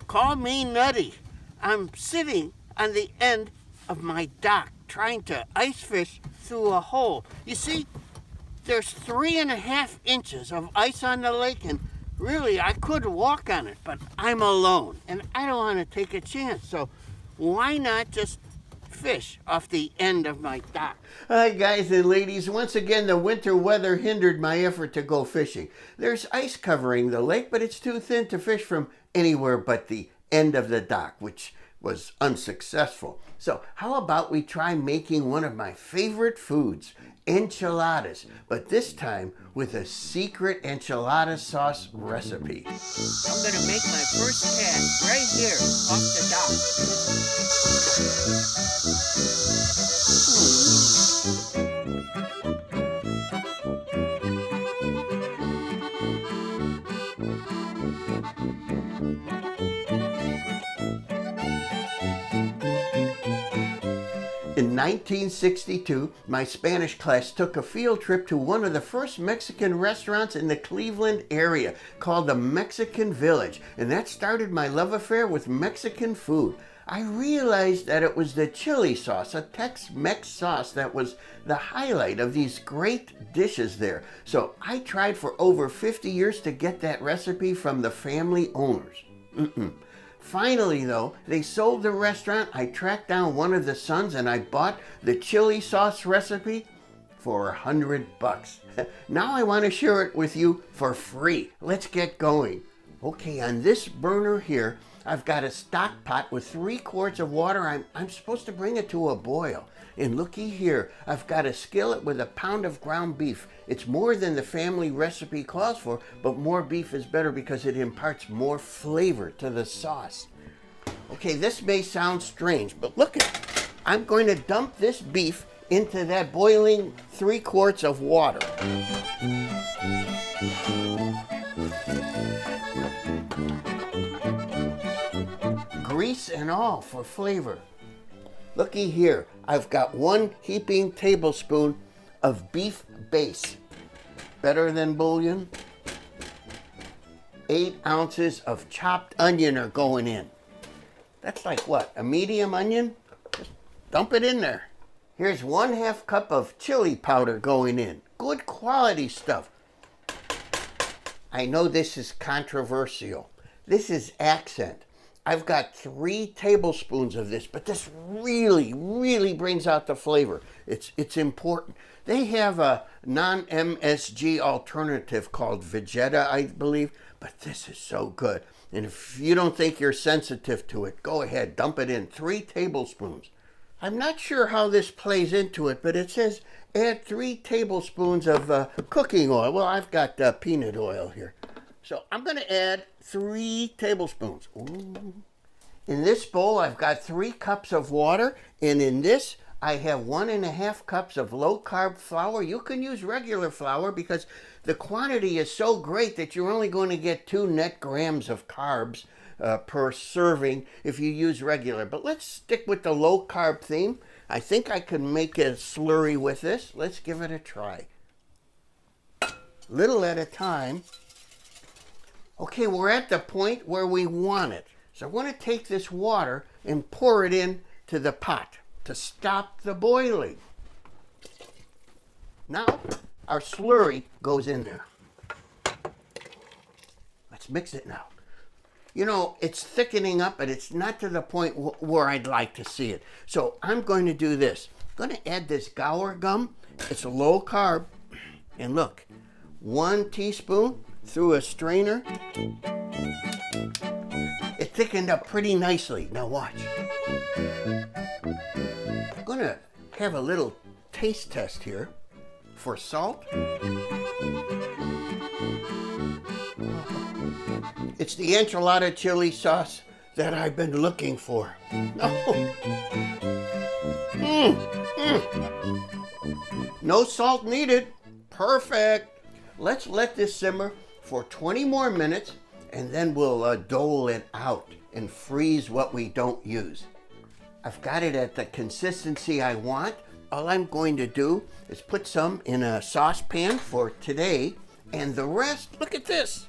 Call me nutty. I'm sitting on the end of my dock trying to ice fish through a hole. You see, there's 3.5 inches of ice on the lake, and really I could walk on it, but I'm alone and I don't want to take a chance. So why not just fish off the end of my dock? Hi guys and ladies, once again the winter weather hindered my effort to go fishing. There's ice covering the lake, but it's too thin to fish from anywhere but the end of the dock, which was unsuccessful. So how about we try making one of my favorite foods, enchiladas, but this time with a secret enchilada sauce recipe. I'm gonna make my first cast right here off the In 1962, my Spanish class took a field trip to one of the first Mexican restaurants in the Cleveland area called the Mexican Village, and that started my love affair with Mexican food. I realized that it was the chili sauce, a Tex-Mex sauce, that was the highlight of these great dishes there. So I tried for over 50 years to get that recipe from the family owners. Finally, though, they sold the restaurant. I tracked down one of the sons and I bought the chili sauce recipe for $100. Now I want to share it with you for free. Let's get going. Okay, on this burner here, I've got a stock pot with 3 quarts of water. I'm supposed to bring it to a boil. And looky here, I've got a skillet with a pound of ground beef. It's more than the family recipe calls for, but more beef is better because it imparts more flavor to the sauce. Okay, this may sound strange, but look at it. I'm going to dump this beef into that boiling 3 quarts of water. Grease and all for flavor. Looky here, I've got 1 heaping tablespoon of beef base. Better than bouillon. 8 ounces of chopped onion are going in. That's like what, a medium onion? Just dump it in there. Here's 1/2 cup of chili powder going in. Good quality stuff. I know this is controversial. This is Accent. I've got 3 tablespoons of this, but this really brings out the flavor. It's important. They have a non-MSG alternative called Vegeta, I believe, but this is so good. And if you don't think you're sensitive to it, go ahead, dump it in, 3 tablespoons. I'm not sure how this plays into it, but it says add 3 tablespoons of cooking oil. Well, I've got peanut oil here. So I'm going to add 3 tablespoons. Ooh. In this bowl, I've got 3 cups of water, and in this, I have 1.5 cups of low-carb flour. You can use regular flour because the quantity is so great that you're only going to get 2 net grams of carbs per serving if you use regular. But let's stick with the low-carb theme. I think I can make a slurry with this. Let's give it a try. Little at a time. Okay, we're at the point where we want it. So I want to take this water and pour it into the pot to stop the boiling. Now, our slurry goes in there. Let's mix it now. You know, it's thickening up, but it's not to the point where I'd like to see it. So I'm going to do this. I'm going to add this Gower gum. It's a low carb. And look, 1 teaspoon through a strainer. It thickened up pretty nicely. Now watch. I'm going to have a little taste test here for salt. It's the enchilada chili sauce that I've been looking for. No salt needed. Perfect. Let's let this simmer for 20 more minutes and then we'll dole it out and freeze what we don't use. I've got it at the consistency I want. All I'm going to do is put some in a saucepan for today, and the rest, look at this.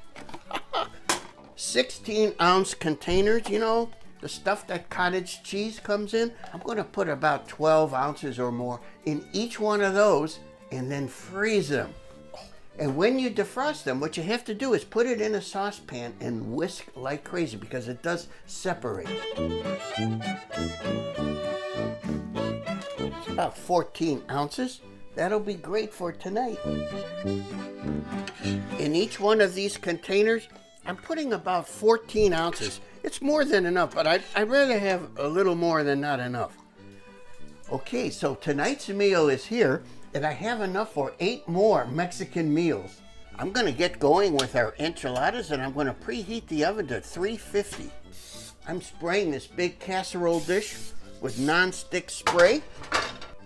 16-ounce containers, you know, the stuff that cottage cheese comes in. I'm going to put about 12 ounces or more in each one of those and then freeze them. And when you defrost them, what you have to do is put it in a saucepan and whisk like crazy because it does separate. It's about 14 ounces. That'll be great for tonight. In each one of these containers, I'm putting about 14 ounces. It's more than enough, but I'd rather have a little more than not enough. Okay, so tonight's meal is here, and I have enough for 8 more Mexican meals. I'm gonna get going with our enchiladas, and I'm gonna preheat the oven to 350. I'm spraying this big casserole dish with non-stick spray.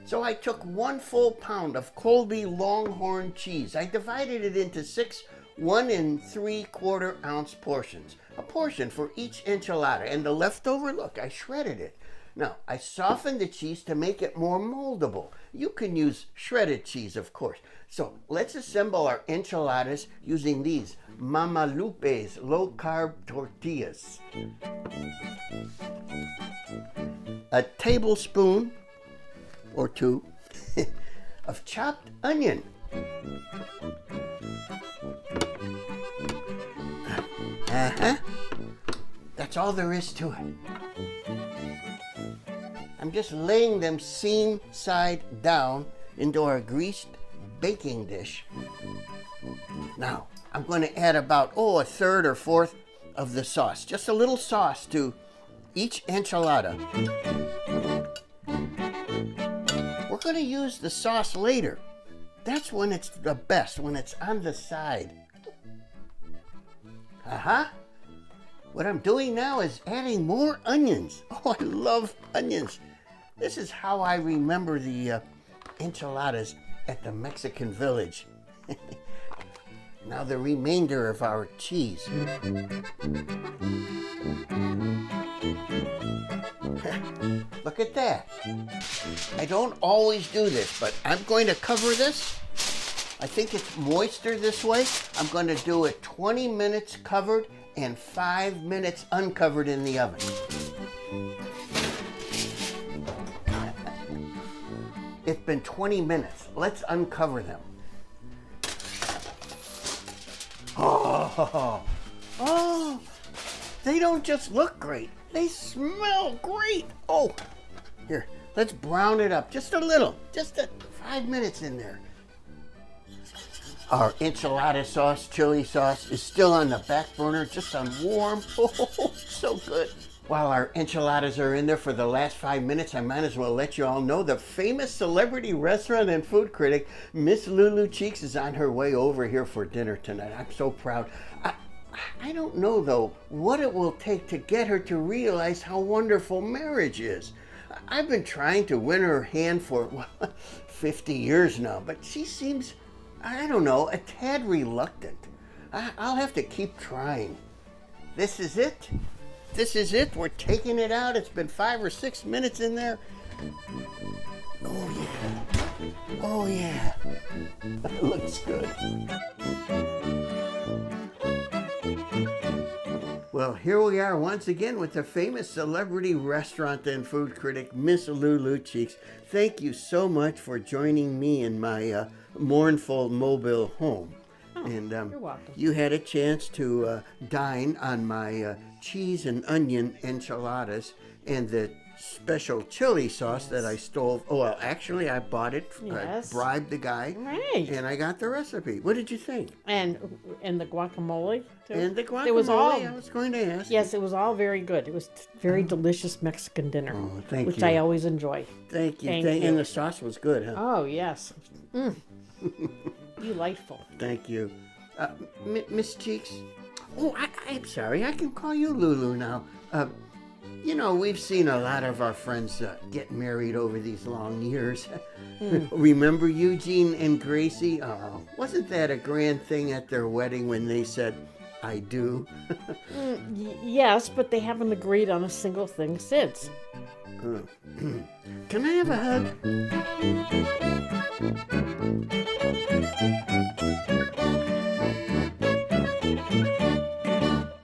So I took 1 full pound of Colby Longhorn cheese. I divided it into 6 1 3/4 ounce portions. A portion for each enchilada. And the leftover, look, I shredded it. Now, I softened the cheese to make it more moldable. You can use shredded cheese, of course. So let's assemble our enchiladas using these Mama Lupe's low-carb tortillas. A tablespoon or 2 of chopped onion. That's all there is to it. I'm just laying them seam side down into our greased baking dish. Now, I'm going to add about, a third or fourth of the sauce. Just a little sauce to each enchilada. We're going to use the sauce later. That's when it's the best, when it's on the side. What I'm doing now is adding more onions. Oh, I love onions. This is how I remember the enchiladas at the Mexican village. Now the remainder of our cheese. Look at that. I don't always do this, but I'm going to cover this. I think it's moister this way. I'm going to do it 20 minutes covered and 5 minutes uncovered in the oven. It's been 20 minutes. Let's uncover them. Oh, they don't just look great. They smell great. Oh, here, let's brown it up just a little. Just 5 minutes in there. Our enchilada sauce, chili sauce, is still on the back burner, just on warm. Oh, so good. While our enchiladas are in there for the last 5 minutes, I might as well let you all know the famous celebrity restaurant and food critic, Miss Lulu Cheeks, is on her way over here for dinner tonight. I'm so proud. I don't know, though, what it will take to get her to realize how wonderful marriage is. I've been trying to win her hand for 50 years now, but she seems, I don't know, a tad reluctant. I'll have to keep trying. This is it. This is it. We're taking it out. It's been 5 or 6 minutes in there. Oh, yeah. Oh, yeah. That looks good. Well, here we are once again with the famous celebrity restaurant and food critic, Miss Lulu Cheeks. Thank you so much for joining me in my mournful mobile home. And You're welcome. you had a chance to dine on my cheese and onion enchiladas and the special chili sauce that I stole. Oh, well, actually, I bought it. Yes. I bribed the guy. Right. And I got the recipe. What did you think? And the guacamole, too. And the guacamole, It was all, I was going to ask. yes, it was all very good. It was very delicious Mexican dinner, Oh, thank which you. I always enjoy. Thank you. Thank you. And the sauce was good, huh? Oh, yes. Delightful. Thank you. Miss Cheeks? Oh, I'm sorry. I can call you Lulu now. You know, we've seen a lot of our friends get married over these long years. Remember Eugene and Gracie? Oh, wasn't that a grand thing at their wedding when they said, I do? Yes, but they haven't agreed on a single thing since. Can I have a hug?